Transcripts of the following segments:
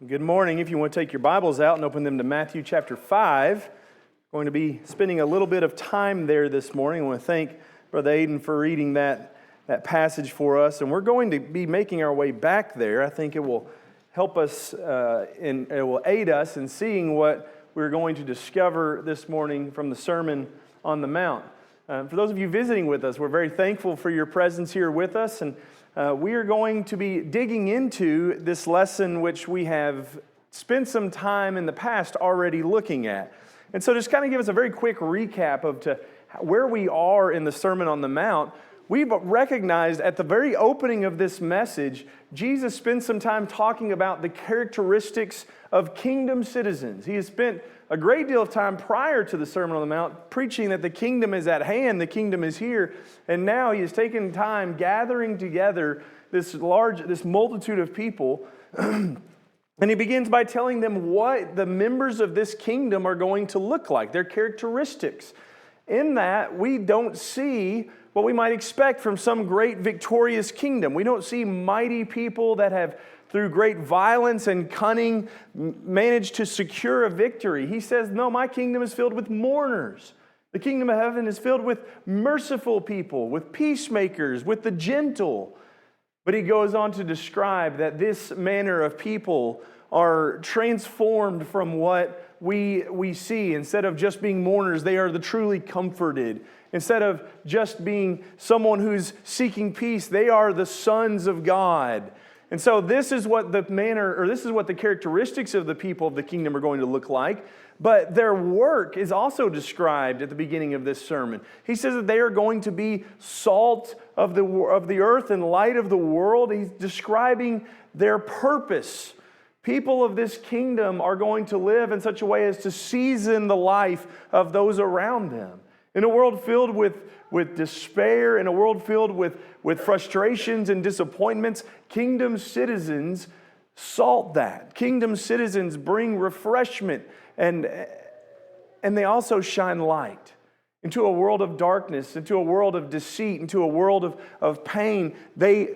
Good morning. If you want to take your Bibles out and open them to Matthew chapter 5, we're going to be spending a little bit of time there this morning. I want to thank Brother Aiden for reading that passage for us. And we're going to be making our way back there. I think it will help us and it will aid us in seeing what we're going to discover this morning from the Sermon on the Mount. For those of you visiting with us, we're very thankful for your presence here with us, and we are going to be digging into this lesson which we have spent some time in the past already looking at. And so just kind of give us a very quick recap of where we are in the Sermon on the Mount. We've recognized at the very opening of this message, Jesus spent some time talking about the characteristics of kingdom citizens. He has spent a great deal of time prior to the Sermon on the Mount preaching that the kingdom is at hand, the kingdom is here, and now he has taken time gathering together this multitude of people, and he begins by telling them what the members of this kingdom are going to look like, their characteristics. In that, we don't see what we might expect from some great victorious kingdom. We don't see mighty people that have, through great violence and cunning, managed to secure a victory. He says, no, my kingdom is filled with mourners. The kingdom of heaven is filled with merciful people, with peacemakers, with the gentle. But he goes on to describe that this manner of people are transformed from what we see. Instead of just being mourners, they are the truly comforted. Instead of just being someone who's seeking peace, they are the sons of God. And so this is what the characteristics of the people of the kingdom are going to look like. But their work is also described at the beginning of this sermon. He says that they are going to be salt of the earth and light of the world. He's describing their purpose. People of this kingdom are going to live in such a way as to season the life of those around them. In a world filled with despair, in a world filled with frustrations and disappointments, kingdom citizens salt that. Kingdom citizens bring refreshment, and they also shine light into a world of darkness, into a world of deceit, into a world of pain. They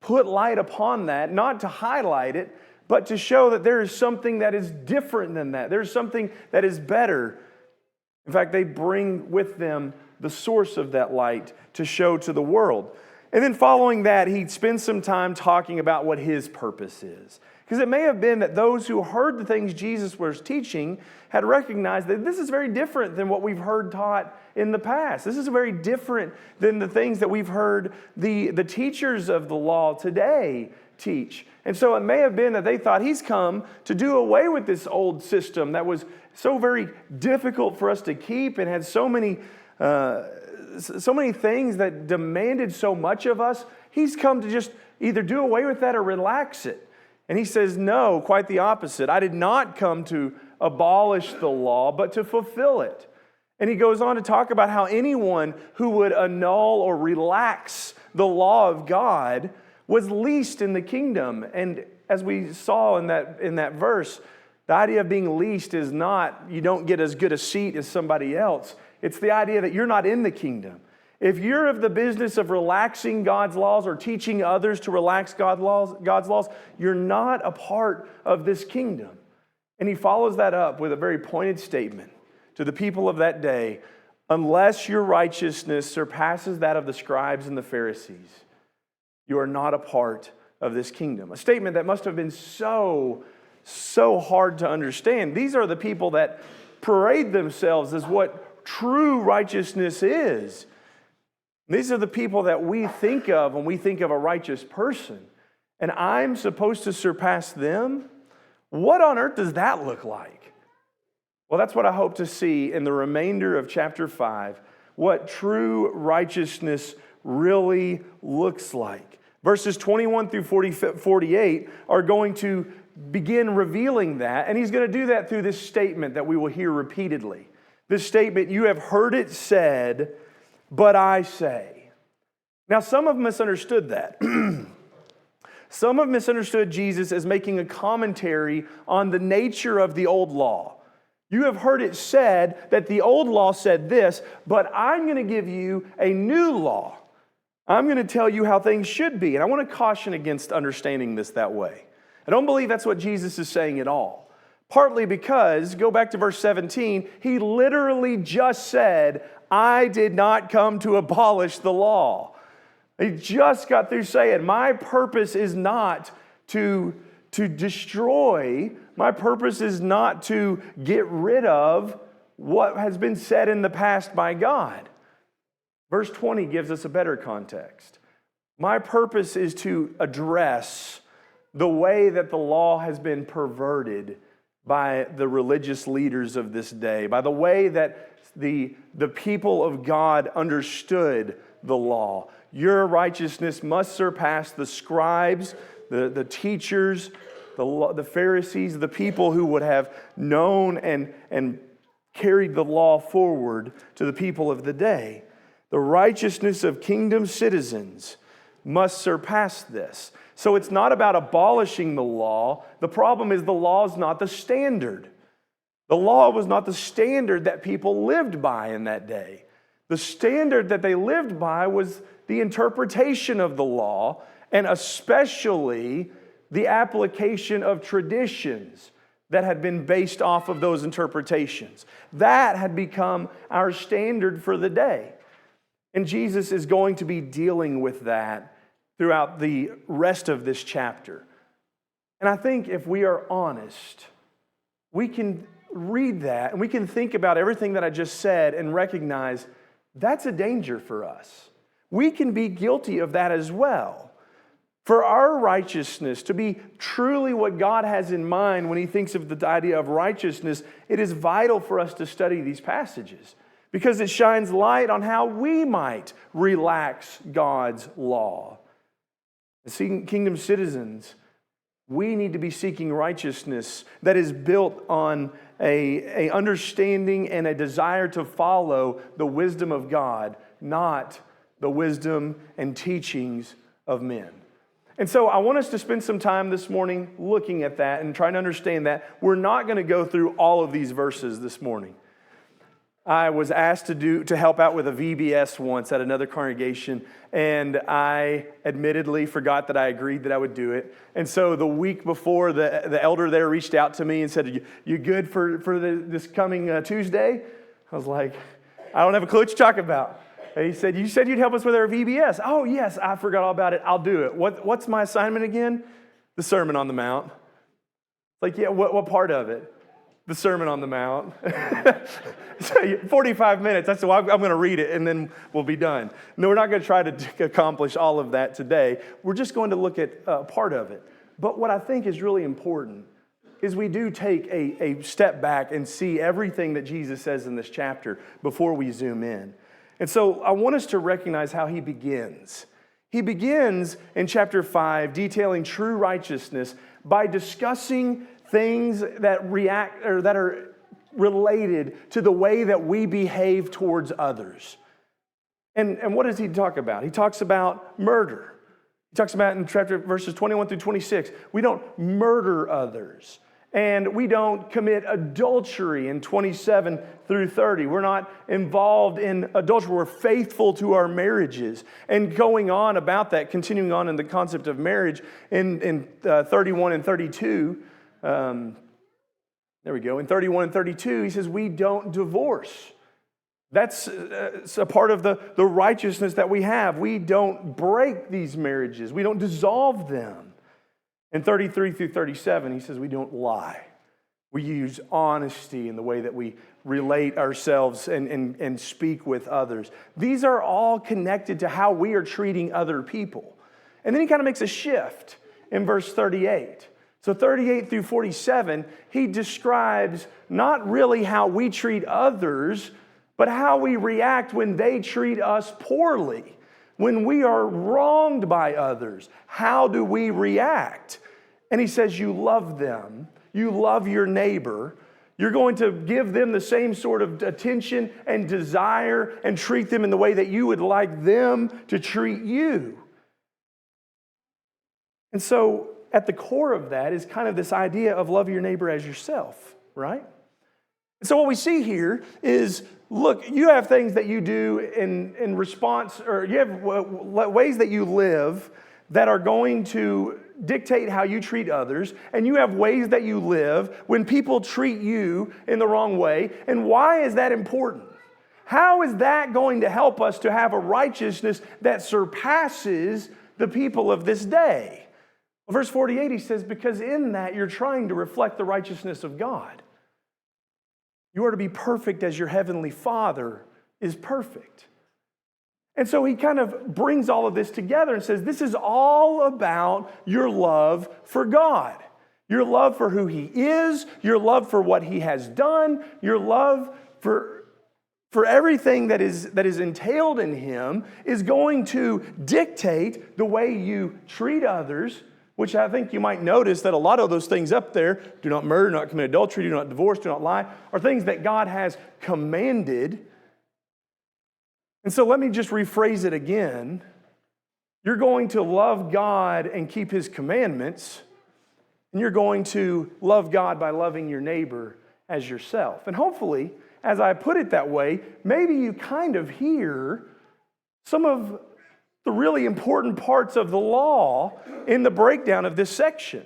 put light upon that, not to highlight it, but to show that there is something that is different than that. There's something that is better. In fact, they bring with them the source of that light to show to the world. And then following that, he spends some time talking about what his purpose is. Because it may have been that those who heard the things Jesus was teaching had recognized that this is very different than what we've heard taught in the past. This is very different than the things that we've heard the teachers of the law today teach. And so it may have been that they thought he's come to do away with this old system that was so very difficult for us to keep and had so many things that demanded so much of us. He's come to just either do away with that or relax it. And he says, no, quite the opposite. I did not come to abolish the law, but to fulfill it. And he goes on to talk about how anyone who would annul or relax the law of God was least in the kingdom. And as we saw in that verse, the idea of being least is not you don't get as good a seat as somebody else. It's the idea that you're not in the kingdom. If you're of the business of relaxing God's laws or teaching others to relax God's laws, you're not a part of this kingdom. And he follows that up with a very pointed statement to the people of that day: unless your righteousness surpasses that of the scribes and the Pharisees, you are not a part of this kingdom. A statement that must have been so hard to understand. These are the people that parade themselves as what true righteousness is. These are the people that we think of when we think of a righteous person. And I'm supposed to surpass them? What on earth does that look like? Well, that's what I hope to see in the remainder of chapter 5, what true righteousness really looks like. Verses 21 through 48 are going to begin revealing that, and he's going to do that through this statement that we will hear repeatedly. This statement, you have heard it said, but I say. Now, some have misunderstood that. Some have misunderstood Jesus as making a commentary on the nature of the old law. You have heard it said that the old law said this, but I'm going to give you a new law. I'm going to tell you how things should be. And I want to caution against understanding this that way. I don't believe that's what Jesus is saying at all. Partly because, go back to verse 17, he literally just said, I did not come to abolish the law. He just got through saying, my purpose is not to destroy, my purpose is not to get rid of what has been said in the past by God. Verse 20 gives us a better context. My purpose is to address the way that the law has been perverted by the religious leaders of this day, by the way that the people of God understood the law. Your righteousness must surpass the scribes, the teachers, the Pharisees, the people who would have known and carried the law forward to the people of the day. The righteousness of kingdom citizens must surpass this. So it's not about abolishing the law. The problem is the law is not the standard. The law was not the standard that people lived by in that day. The standard that they lived by was the interpretation of the law, and especially the application of traditions that had been based off of those interpretations. That had become our standard for the day. And Jesus is going to be dealing with that throughout the rest of this chapter. And I think if we are honest, we can read that and we can think about everything that I just said and recognize that's a danger for us. We can be guilty of that as well. For our righteousness to be truly what God has in mind when He thinks of the idea of righteousness, it is vital for us to study these passages because it shines light on how we might relax God's law. As kingdom citizens, we need to be seeking righteousness that is built on a understanding and a desire to follow the wisdom of God, not the wisdom and teachings of men. And so I want us to spend some time this morning looking at that and trying to understand that. We're not going to go through all of these verses this morning. I was asked to help out with a VBS once at another congregation, and I admittedly forgot that I agreed that I would do it. And so the week before, the elder there reached out to me and said, "You good for this coming Tuesday?" I was like, "I don't have a clue what you're talking about." And he said, "You said you'd help us with our VBS." "Oh, yes, I forgot all about it. I'll do it." What's my assignment again? The Sermon on the Mount. Like, yeah, what part of it? The Sermon on the Mount. 45 minutes. That's why I'm going to read it and then we'll be done. No, we're not going to try to accomplish all of that today. We're just going to look at part of it. But what I think is really important is we do take a step back and see everything that Jesus says in this chapter before we zoom in. And so I want us to recognize how he begins. He begins in chapter 5 detailing true righteousness by discussing things that are related to the way that we behave towards others. And what does he talk about? He talks about murder. He talks about in chapter verses 21 through 26, we don't murder others. And we don't commit adultery in 27 through 30. We're not involved in adultery. We're faithful to our marriages. And going on about that, continuing on in the concept of marriage in 31 and 32, there we go. In 31 and 32, he says, we don't divorce. That's a part of the righteousness that we have. We don't break these marriages. We don't dissolve them. In 33 through 37, he says we don't lie. We use honesty in the way that we relate ourselves and speak with others. These are all connected to how we are treating other people. And then he kind of makes a shift in verse 38. So 38 through 47, he describes not really how we treat others, but how we react when they treat us poorly. When we are wronged by others, how do we react? And he says, you love them, you love your neighbor, you're going to give them the same sort of attention and desire and treat them in the way that you would like them to treat you. And so at the core of that is kind of this idea of love your neighbor as yourself, right? And so what we see here is, look, you have things that you do in response, or you have ways that you live that are going to dictate how you treat others, and you have ways that you live when people treat you in the wrong way. And why is that important? How is that going to help us to have a righteousness that surpasses the people of this day? Well, verse 48, he says, because in that you're trying to reflect the righteousness of God. You are to be perfect as your heavenly Father is perfect. And so he kind of brings all of this together and says, this is all about your love for God. Your love for who He is, your love for what He has done, your love for everything that is entailed in Him is going to dictate the way you treat others, which I think you might notice that a lot of those things up there, do not murder, do not commit adultery, do not divorce, do not lie, are things that God has commanded. And so let me just rephrase it again. You're going to love God and keep His commandments, and you're going to love God by loving your neighbor as yourself. And hopefully, as I put it that way, maybe you kind of hear some of the really important parts of the law in the breakdown of this section.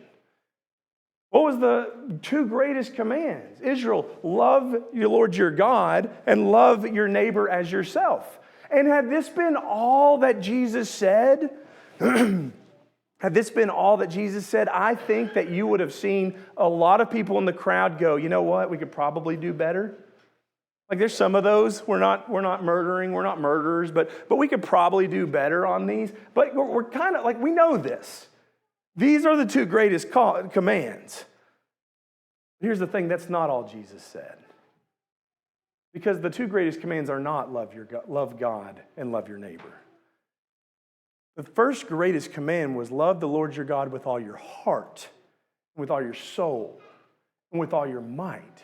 What was the two greatest commands? Israel, love your Lord your God and love your neighbor as yourself. And had this been all that Jesus said, had this been all that Jesus said, I think that you would have seen a lot of people in the crowd go, you know what, we could probably do better. Like there's some of those, we're not murdering, we're not murderers, but we could probably do better on these. But we're kind of like, we know this. These are the two greatest commands. Here's the thing, that's not all Jesus said. Because the two greatest commands are not love God and love your neighbor. The first greatest command was love the Lord your God with all your heart, with all your soul, and with all your might.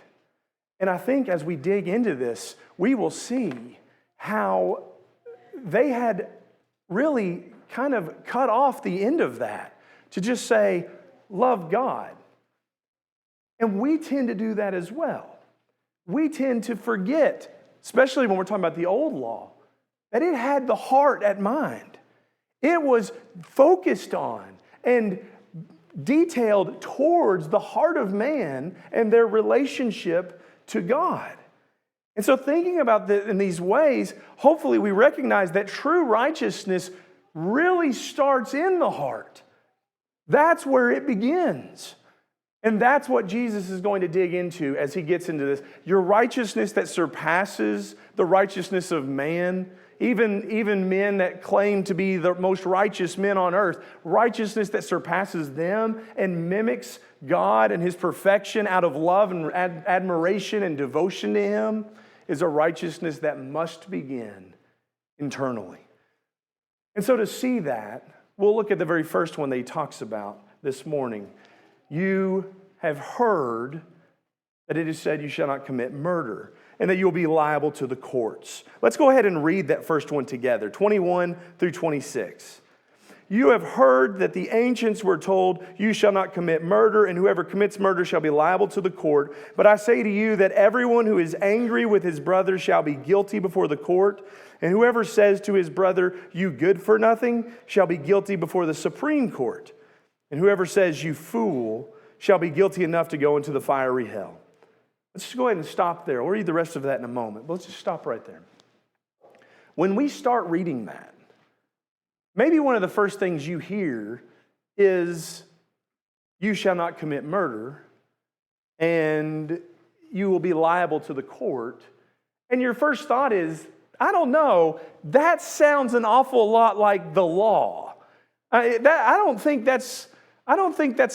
And I think as we dig into this, we will see how they had really kind of cut off the end of that to just say, love God. And we tend to do that as well. We tend to forget, especially when we're talking about the old law, that it had the heart at mind. It was focused on and detailed towards the heart of man and their relationship to God. And so thinking about it in these ways, hopefully we recognize that true righteousness really starts in the heart. That's where it begins. And that's what Jesus is going to dig into as He gets into this. Your righteousness that surpasses the righteousness of man, even men that claim to be the most righteous men on earth, righteousness that surpasses them and mimics God and His perfection out of love and admiration and devotion to Him is a righteousness that must begin internally. And so to see that, we'll look at the very first one that he talks about this morning. You have heard that it is said you shall not commit murder, and that you'll be liable to the courts. Let's go ahead and read that first one together, 21 through 26. You have heard that the ancients were told, you shall not commit murder, and whoever commits murder shall be liable to the court. But I say to you that everyone who is angry with his brother shall be guilty before the court, and whoever says to his brother, you good for nothing, shall be guilty before the Supreme Court. And whoever says, you fool, shall be guilty enough to go into the fiery hell. Let's just go ahead and stop there. We'll read the rest of that in a moment, but let's just stop right there. When we start reading that, maybe one of the first things you hear is, you shall not commit murder, and you will be liable to the court. And your first thought is, I don't know, that sounds an awful lot like the law. I don't think that's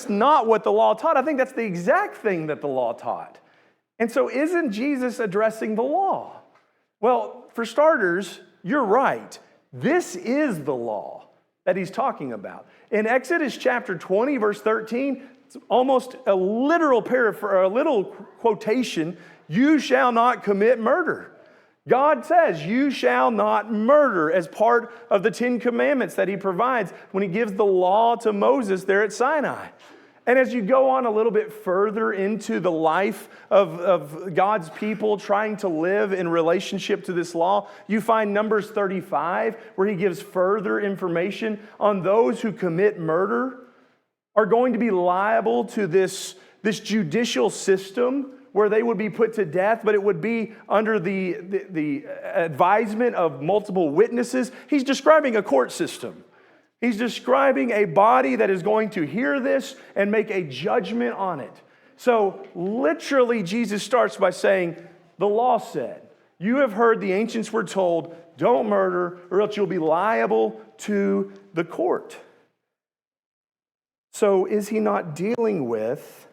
not what the law taught. I think that's the exact thing that the law taught. And so isn't Jesus addressing the law? Well, for starters, you're right. This is the law that he's talking about. In Exodus chapter 20, verse 13, it's almost a literal a little quotation, you shall not commit murder. God says, you shall not murder as part of the 10 Commandments that he provides when he gives the law to Moses there at Sinai. And as you go on a little bit further into the life of God's people trying to live in relationship to this law, you find Numbers 35, where he gives further information on those who commit murder are going to be liable to this judicial system where they would be put to death, but it would be under the advisement of multiple witnesses. He's describing a court system. He's describing a body that is going to hear this and make a judgment on it. So literally, Jesus starts by saying, the law said, you have heard the ancients were told, don't murder or else you'll be liable to the court. So is he not dealing with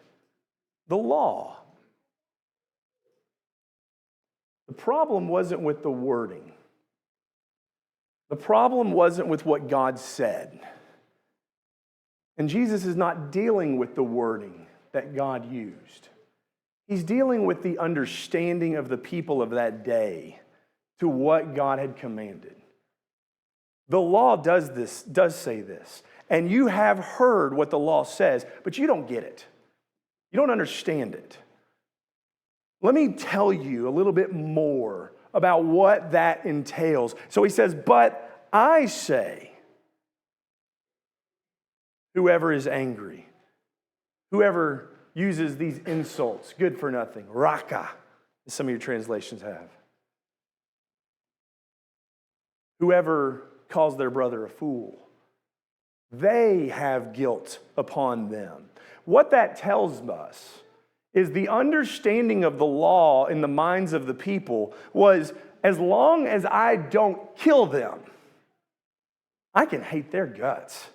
the law? The problem wasn't with the wording. The problem wasn't with what God said. And Jesus is not dealing with the wording that God used. He's dealing with the understanding of the people of that day to what God had commanded. The law does say this. And you have heard what the law says, but you don't get it. You don't understand it. Let me tell you a little bit more about what that entails. So he says, but I say, whoever is angry, whoever uses these insults, good for nothing, raka, as some of your translations have, whoever calls their brother a fool, they have guilt upon them. What that tells us is the understanding of the law in the minds of the people was, as long as I don't kill them, I can hate their guts.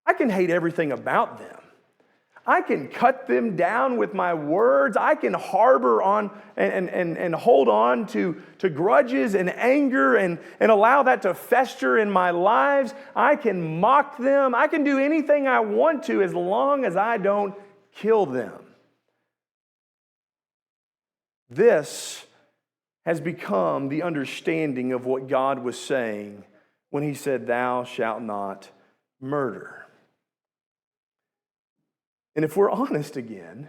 I can hate everything about them. I can cut them down with my words. I can harbor on and hold on to grudges and anger and allow that to fester in my lives. I can mock them. I can do anything I want to as long as I don't kill them. This has become the understanding of what God was saying when he said, thou shalt not murder. And if we're honest again,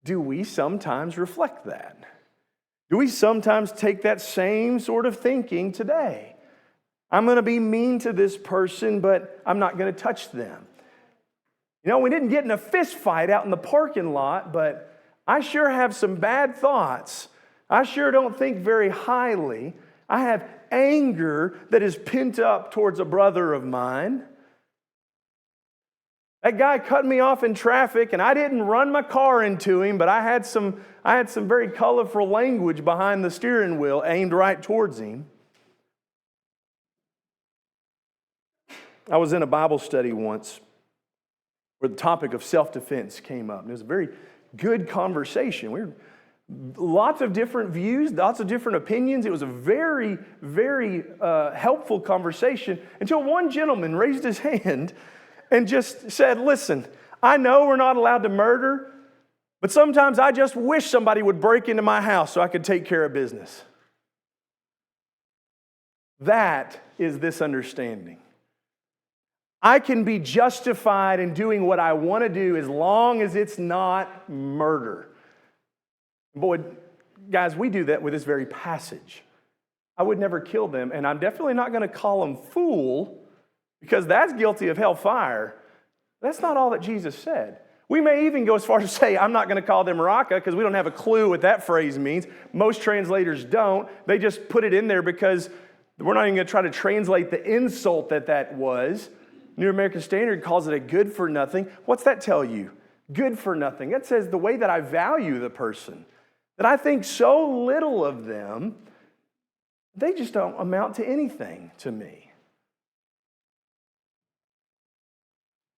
do we sometimes reflect that? Do we sometimes take that same sort of thinking today? I'm going to be mean to this person, but I'm not going to touch them. You know, we didn't get in a fist fight out in the parking lot, but I sure have some bad thoughts. I sure don't think very highly. I have anger that is pent up towards a brother of mine. That guy cut me off in traffic, and I didn't run my car into him, but I had some very colorful language behind the steering wheel aimed right towards him. I was in a Bible study once where the topic of self-defense came up. And it was a very good conversation. Lots of different views, lots of different opinions. It was a very, very helpful conversation until one gentleman raised his hand and just said, listen, I know we're not allowed to murder, but sometimes I just wish somebody would break into my house so I could take care of business. That is this understanding. I can be justified in doing what I want to do as long as it's not murder. Boy, guys, we do that with this very passage. I would never kill them, and I'm definitely not going to call them fool, because that's guilty of hellfire. That's not all that Jesus said. We may even go as far as to say, I'm not going to call them raka, because we don't have a clue what that phrase means. Most translators don't. They just put it in there because we're not even going to try to translate the insult that was. New American Standard calls it a good for nothing. What's that tell you? Good for nothing. That says the way that I value the person, that I think so little of them, they just don't amount to anything to me.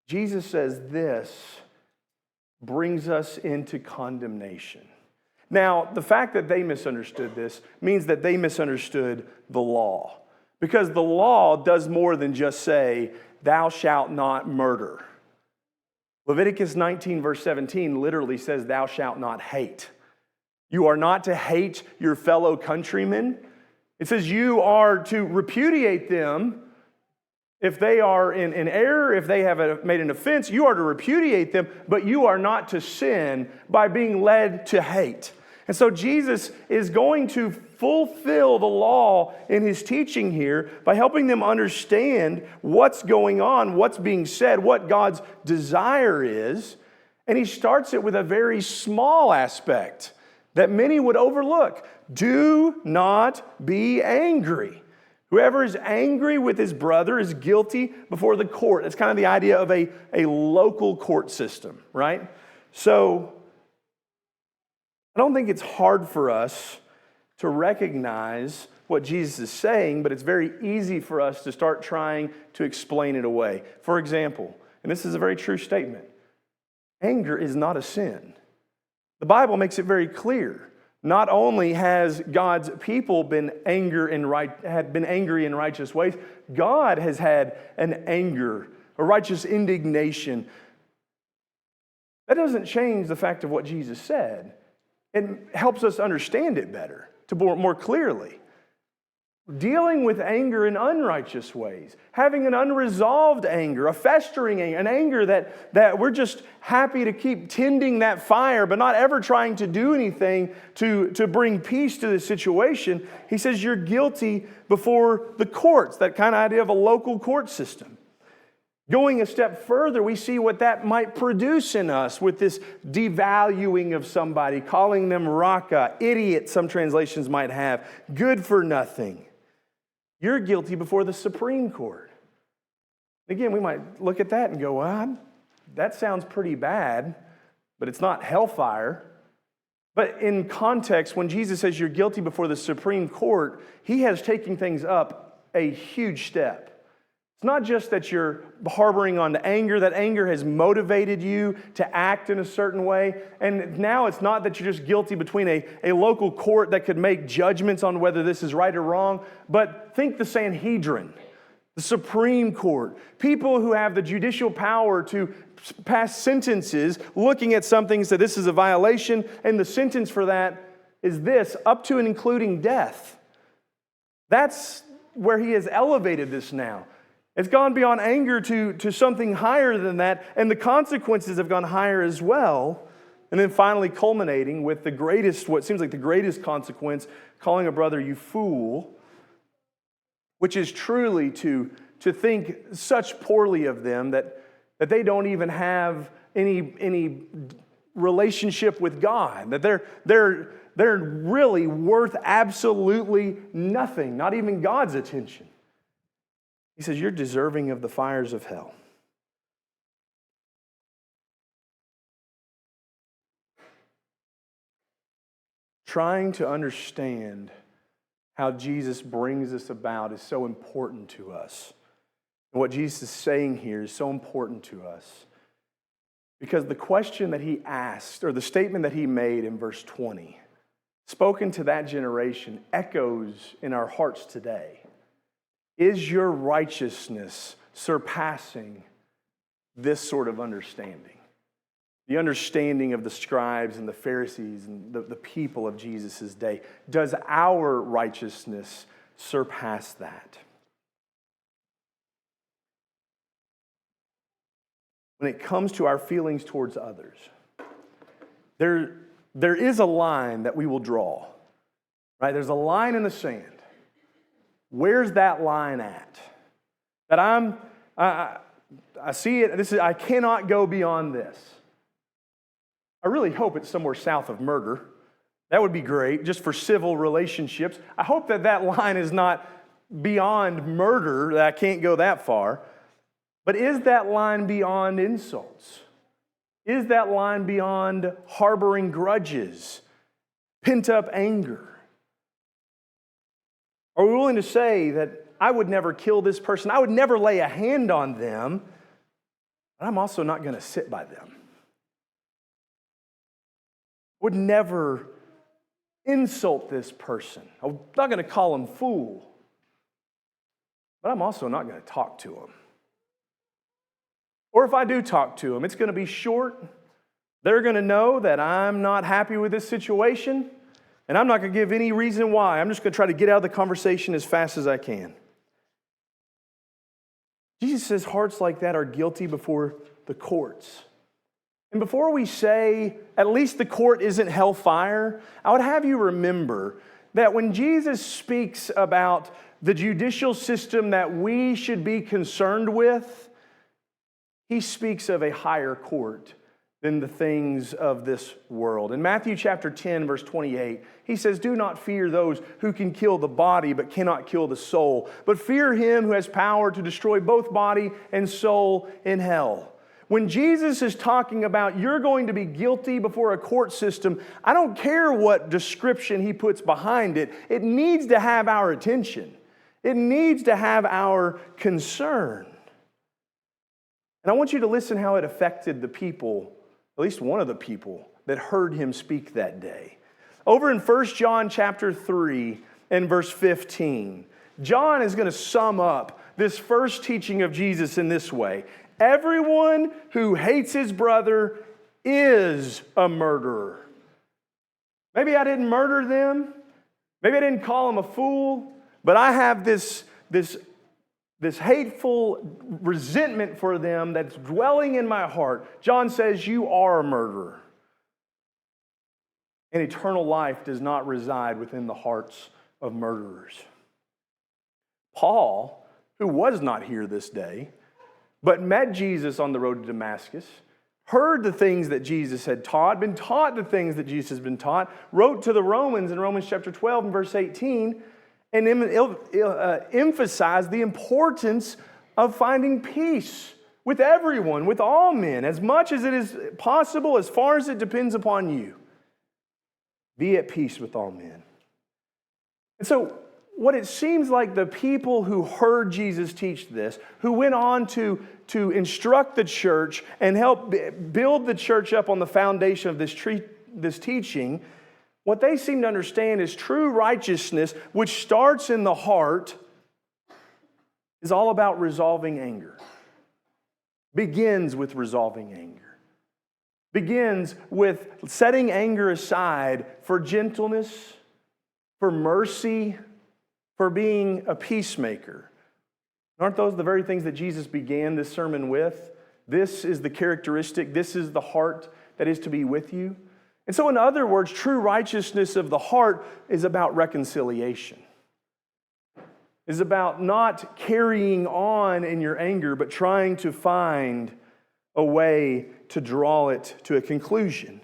Jesus says this brings us into condemnation. Now, the fact that they misunderstood this means that they misunderstood the law. Because the law does more than just say, thou shalt not murder. Leviticus 19 verse 17 literally says, thou shalt not hate. You are not to hate your fellow countrymen. It says you are to repudiate them If they are in error, if they have made an offense, you are to repudiate them, but you are not to sin by being led to hate. And so Jesus is going to fulfill the law in his teaching here by helping them understand what's going on, what's being said, what God's desire is. And he starts it with a very small aspect that many would overlook. Do not be angry. Whoever is angry with his brother is guilty before the court. That's kind of the idea of a local court system, right? So I don't think it's hard for us to recognize what Jesus is saying, but it's very easy for us to start trying to explain it away. For example, and this is a very true statement, anger is not a sin. The Bible makes it very clear. Not only has God's people been angry in righteous ways, God has had an anger, a righteous indignation. That doesn't change the fact of what Jesus said. It helps us understand it better, to more clearly. Dealing with anger in unrighteous ways, having an unresolved anger, a festering anger, an anger that we're just happy to keep tending that fire, but not ever trying to do anything to bring peace to the situation. He says you're guilty before the courts, that kind of idea of a local court system. Going a step further, we see what that might produce in us with this devaluing of somebody, calling them raka, idiot, some translations might have, good for nothing. You're guilty before the Supreme Court. Again, we might look at that and go, well, that sounds pretty bad, but it's not hellfire. But in context, when Jesus says you're guilty before the Supreme Court, he has taken things up a huge step. It's not just that you're harboring on anger. That anger has motivated you to act in a certain way. And now it's not that you're just guilty between a local court that could make judgments on whether this is right or wrong. But think the Sanhedrin, the Supreme Court, people who have the judicial power to pass sentences looking at something and say this is a violation, and the sentence for that is this, up to and including death. That's where he has elevated this now. It's gone beyond anger to something higher than that, and the consequences have gone higher as well. And then finally culminating with the greatest, what seems like the greatest consequence, calling a brother you fool, which is truly to think such poorly of them that they don't even have any relationship with God, that they're really worth absolutely nothing, not even God's attention. He says, you're deserving of the fires of hell. Trying to understand how Jesus brings this about is so important to us. And what Jesus is saying here is so important to us. Because the question that he asked, or the statement that he made in verse 20, spoken to that generation, echoes in our hearts today. Is your righteousness surpassing this sort of understanding? The understanding of the scribes and the Pharisees and the people of Jesus' day. Does our righteousness surpass that? When it comes to our feelings towards others, there is a line that we will draw. Right? There's a line in the sand. Where's that line at? That I see it, I cannot go beyond this. I really hope it's somewhere south of murder. That would be great, just for civil relationships. I hope that line is not beyond murder, that I can't go that far. But is that line beyond insults? Is that line beyond harboring grudges, pent-up anger? Are we willing to say that I would never kill this person, I would never lay a hand on them, but I'm also not going to sit by them? I would never insult this person. I'm not going to call him fool, but I'm also not going to talk to him. Or if I do talk to him, it's going to be short. They're going to know that I'm not happy with this situation, and I'm not going to give any reason why. I'm just going to try to get out of the conversation as fast as I can. Jesus says hearts like that are guilty before the courts. And before we say, at least the court isn't hellfire, I would have you remember that when Jesus speaks about the judicial system that we should be concerned with, he speaks of a higher court than the things of this world. In Matthew chapter 10, verse 28, he says, "Do not fear those who can kill the body but cannot kill the soul, but fear him who has power to destroy both body and soul in hell." When Jesus is talking about you're going to be guilty before a court system, I don't care what description he puts behind it. It needs to have our attention. It needs to have our concern. And I want you to listen how it affected the people, at least one of the people that heard him speak that day. Over in 1 John chapter 3 and verse 15, John is going to sum up this first teaching of Jesus in this way. Everyone who hates his brother is a murderer. Maybe I didn't murder them. Maybe I didn't call them a fool. But I have this hateful resentment for them that's dwelling in my heart. John says, you are a murderer. And eternal life does not reside within the hearts of murderers. Paul, who was not here this day, but met Jesus on the road to Damascus, heard the things that Jesus had taught, been taught the things that Jesus has been taught, wrote to the Romans in Romans chapter 12 and verse 18, and emphasized the importance of finding peace with everyone, with all men, as much as it is possible, as far as it depends upon you. Be at peace with all men. And so, what it seems like the people who heard Jesus teach this, who went on to instruct the church and help build the church up on the foundation of this teaching, what they seem to understand is true righteousness, which starts in the heart, is all about resolving anger. Begins with resolving anger. Begins with setting anger aside for gentleness, for mercy, for being a peacemaker. Aren't those the very things that Jesus began this sermon with? This is the characteristic, this is the heart that is to be with you. And so in other words, true righteousness of the heart is about reconciliation. Is about not carrying on in your anger, but trying to find a way to draw it to a conclusion.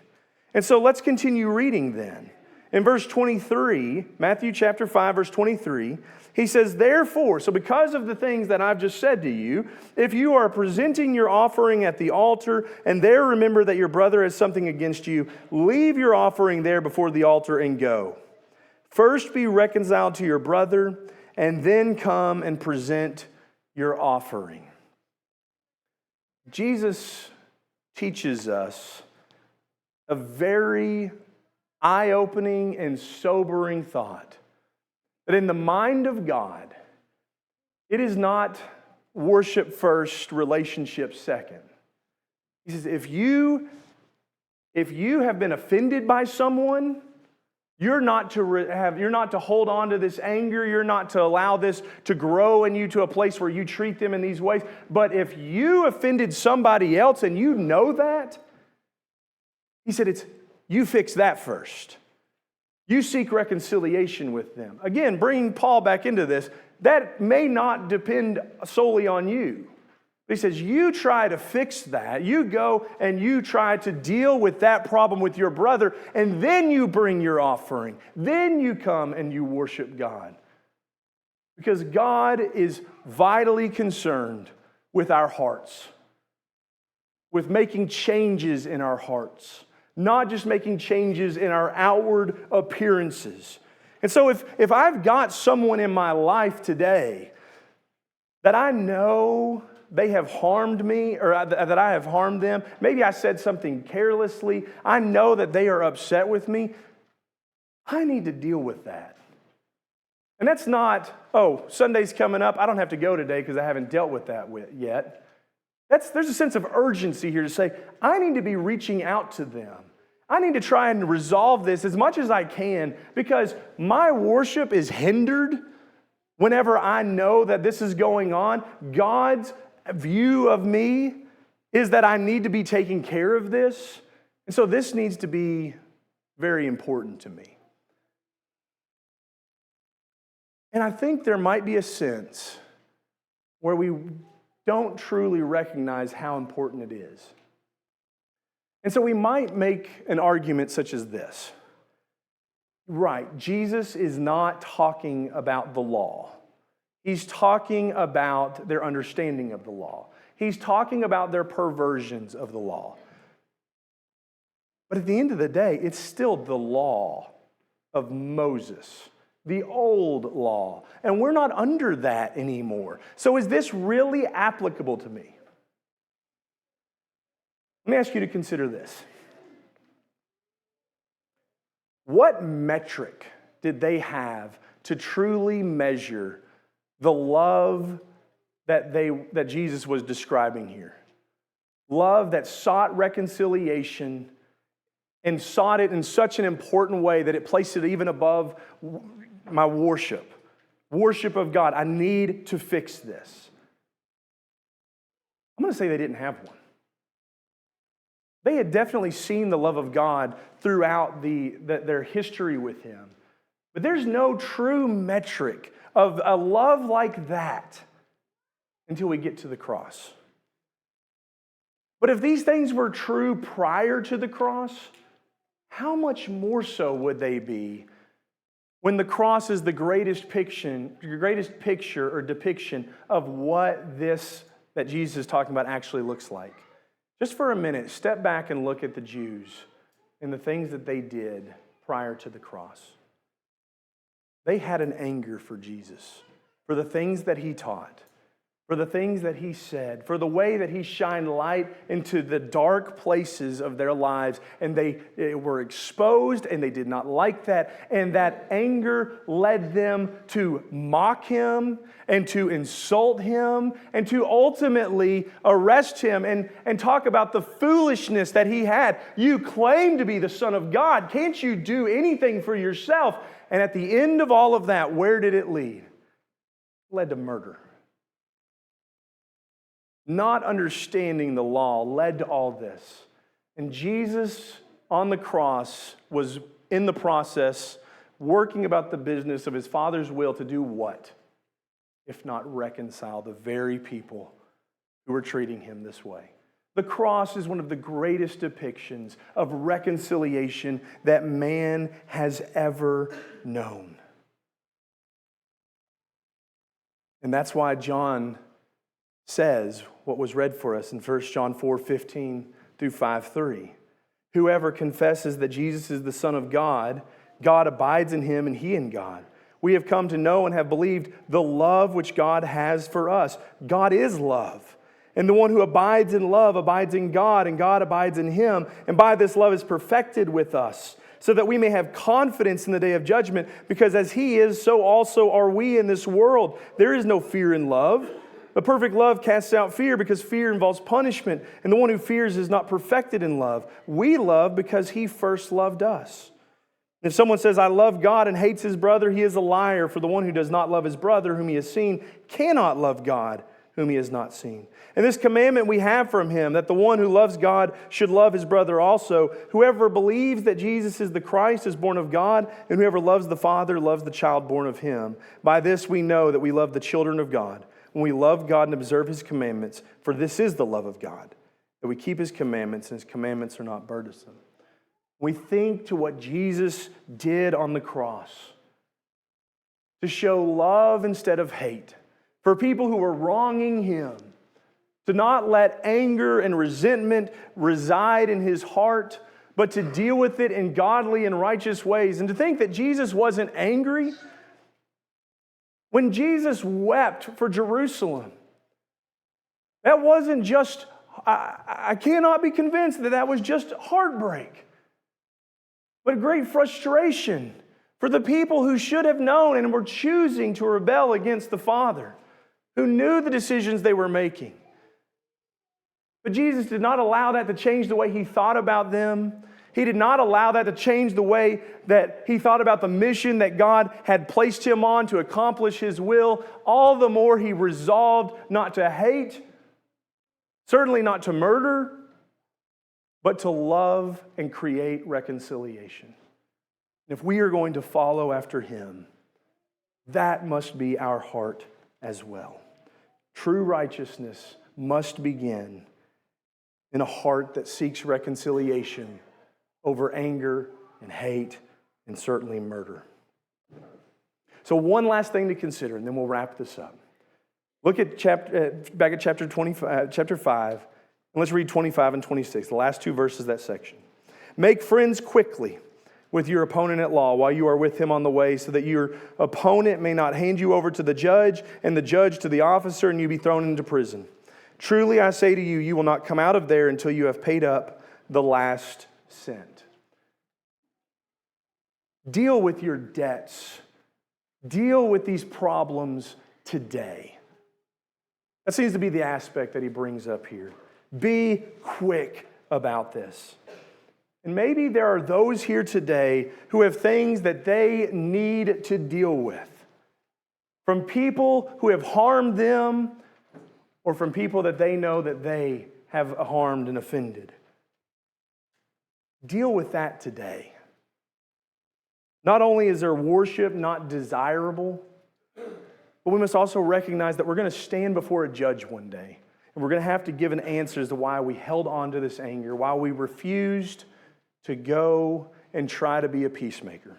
And so let's continue reading then. In verse 23, Matthew chapter 5, verse 23, he says, therefore, so because of the things that I've just said to you, if you are presenting your offering at the altar and there remember that your brother has something against you, leave your offering there before the altar and go. First be reconciled to your brother and then come and present your offering. Jesus teaches us a very eye-opening and sobering thought that in the mind of God, it is not worship first, relationship second. He says, if you have been offended by someone, you're not to hold on to this anger. You're not to allow this to grow in you to a place where you treat them in these ways. But if you offended somebody else and you know that, he said, you fix that first. You seek reconciliation with them. Again, bringing Paul back into this, that may not depend solely on you. But he says, you try to fix that. You go and you try to deal with that problem with your brother, and then you bring your offering. Then you come and you worship God. Because God is vitally concerned with our hearts, with making changes in our hearts. Not just making changes in our outward appearances. And so if I've got someone in my life today that I know they have harmed me or that I have harmed them, maybe I said something carelessly, I know that they are upset with me, I need to deal with that. And that's not, Sunday's coming up, I don't have to go today because I haven't dealt with that yet. There's a sense of urgency here to say, I need to be reaching out to them. I need to try and resolve this as much as I can because my worship is hindered Whenever I know that this is going on, God's view of me is that I need to be taking care of this. And so this needs to be very important to me. And I think there might be a sense where we don't truly recognize how important it is. And so we might make an argument such as this. Right, Jesus is not talking about the law. He's talking about their understanding of the law. He's talking about their perversions of the law. But at the end of the day, it's still the law of Moses, the old law. And we're not under that anymore. So is this really applicable to me? Let me ask you to consider this. What metric did they have to truly measure the love that Jesus was describing here? Love that sought reconciliation and sought it in such an important way that it placed it even above my worship of God. I need to fix this. I'm going to say they didn't have one. They had definitely seen the love of God throughout their history with Him. But there's no true metric of a love like that until we get to the cross. But if these things were true prior to the cross, how much more so would they be when the cross is the greatest picture or depiction of what this that Jesus is talking about actually looks like? Just for a minute, step back and look at the Jews and the things that they did prior to the cross. They had an anger for Jesus, for the things that He taught, for the things that He said, for the way that He shined light into the dark places of their lives, and they were exposed, and they did not like that, and that anger led them to mock Him, and to insult Him, and to ultimately arrest Him, and talk about the foolishness that He had. You claim to be the Son of God. Can't you do anything for yourself? And at the end of all of that, where did it lead? It led to murder. Not understanding the law led to all this. And Jesus on the cross was in the process working about the business of His Father's will to do what? If not reconcile the very people who were treating Him this way. The cross is one of the greatest depictions of reconciliation that man has ever known. And that's why John says what was read for us in 1 John 4:15 through 5:3. Whoever confesses that Jesus is the Son of God, God abides in him and he in God. We have come to know and have believed the love which God has for us. God is love. And the one who abides in love abides in God, and God abides in him. And by this love is perfected with us, so that we may have confidence in the day of judgment, because as He is, so also are we in this world. There is no fear in love. But perfect love casts out fear, because fear involves punishment, and the one who fears is not perfected in love. We love because He first loved us. If someone says, I love God, and hates his brother, he is a liar. For the one who does not love his brother whom he has seen cannot love God whom he has not seen. And this commandment we have from Him, that the one who loves God should love his brother also. Whoever believes that Jesus is the Christ is born of God, and whoever loves the Father loves the child born of Him. By this we know that we love the children of God, when we love God and observe His commandments. For this is the love of God, that we keep His commandments, and His commandments are not burdensome. We think to what Jesus did on the cross to show love instead of hate, for people who were wronging Him, to not let anger and resentment reside in His heart, but to deal with it in godly and righteous ways. And to think that Jesus wasn't angry. When Jesus wept for Jerusalem, that wasn't just, I cannot be convinced that was just heartbreak, but great frustration for the people who should have known and were choosing to rebel against the Father, who knew the decisions they were making. But Jesus did not allow that to change the way He thought about them. He did not allow that to change the way that he thought about the mission that God had placed him on to accomplish his will. All the more he resolved not to hate, certainly not to murder, but to love and create reconciliation. If we are going to follow after him, that must be our heart as well. True righteousness must begin in a heart that seeks reconciliation over anger and hate and certainly murder. So one last thing to consider, and then we'll wrap this up. Look at back at chapter 5, and let's read 25 and 26, the last two verses of that section. Make friends quickly with your opponent at law while you are with him on the way, so that your opponent may not hand you over to the judge, and the judge to the officer, and you be thrown into prison. Truly I say to you, you will not come out of there until you have paid up the last cent. Deal with your debts. Deal with these problems today. That seems to be the aspect that he brings up here. Be quick about this. And maybe there are those here today who have things that they need to deal with. From people who have harmed them, or from people that they know that they have harmed and offended. Deal with that today. Not only is their worship not desirable, but we must also recognize that we're going to stand before a judge one day. And we're going to have to give an answer as to why we held on to this anger, why we refused to go and try to be a peacemaker.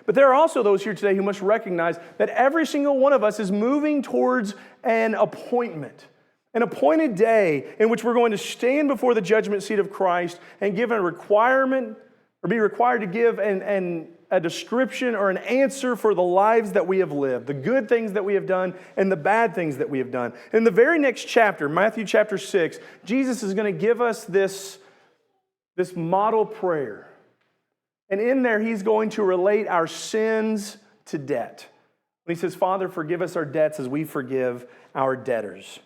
But there are also those here today who must recognize that every single one of us is moving towards an appointment, an appointed day in which we're going to stand before the judgment seat of Christ and give a requirement, or be required to give a description or an answer for the lives that we have lived, the good things that we have done and the bad things that we have done. In the very next chapter, Matthew chapter 6, Jesus is going to give us this model prayer. And in there, he's going to relate our sins to debt. When he says, Father, forgive us our debts as we forgive our debtors.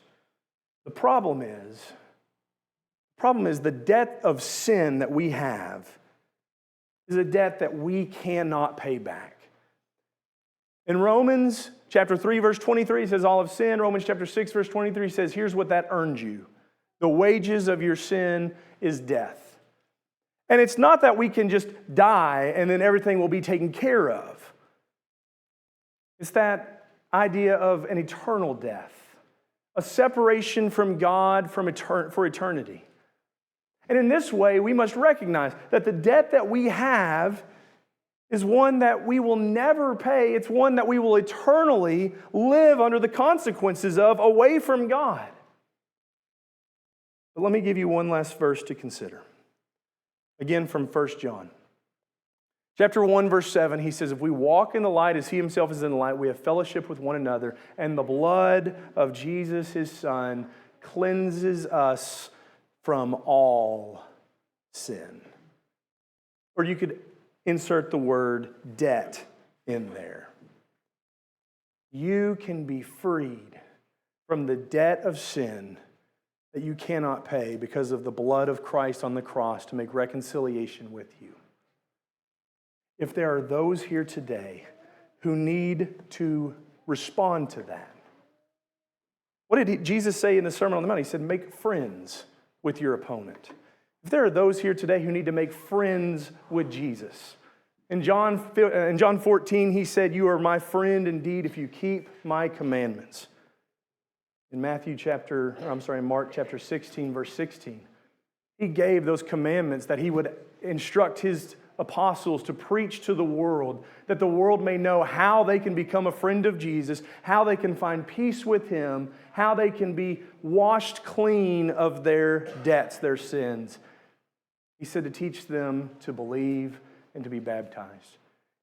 The problem is the debt of sin that we have is a debt that we cannot pay back. In Romans chapter 3, verse 23, it says, all have sinned. Romans chapter 6, verse 23 says, here's what that earned you. The wages of your sin is death. And it's not that we can just die and then everything will be taken care of. It's that idea of an eternal death, a separation from God for eternity. And in this way, we must recognize that the debt that we have is one that we will never pay. It's one that we will eternally live under the consequences of, away from God. But let me give you one last verse to consider. Again, from 1 John. Chapter 1, verse 7, he says, if we walk in the light as he himself is in the light, we have fellowship with one another, and the blood of Jesus, his Son, cleanses us from all sin. Or you could insert the word debt in there. You can be freed from the debt of sin that you cannot pay because of the blood of Christ on the cross to make reconciliation with you. If there are those here today who need to respond to that, what did Jesus say in the Sermon on the Mount? He said, make friends with your opponent. If there are those here today who need to make friends with Jesus, in John 14, he said, you are my friend indeed if you keep my commandments. In Mark chapter 16, verse 16, he gave those commandments that he would instruct his apostles to preach to the world, that the world may know how they can become a friend of Jesus, how they can find peace with him, how they can be washed clean of their debts, their sins. He said to teach them to believe and to be baptized.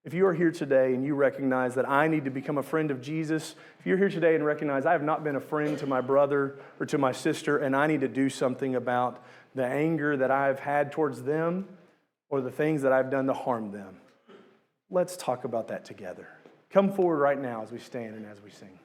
If you are here today and you recognize that I need to become a friend of Jesus, if you're here today and recognize I have not been a friend to my brother or to my sister and I need to do something about the anger that I've had towards them or the things that I've done to harm them, let's talk about that together. Come forward right now as we stand and as we sing.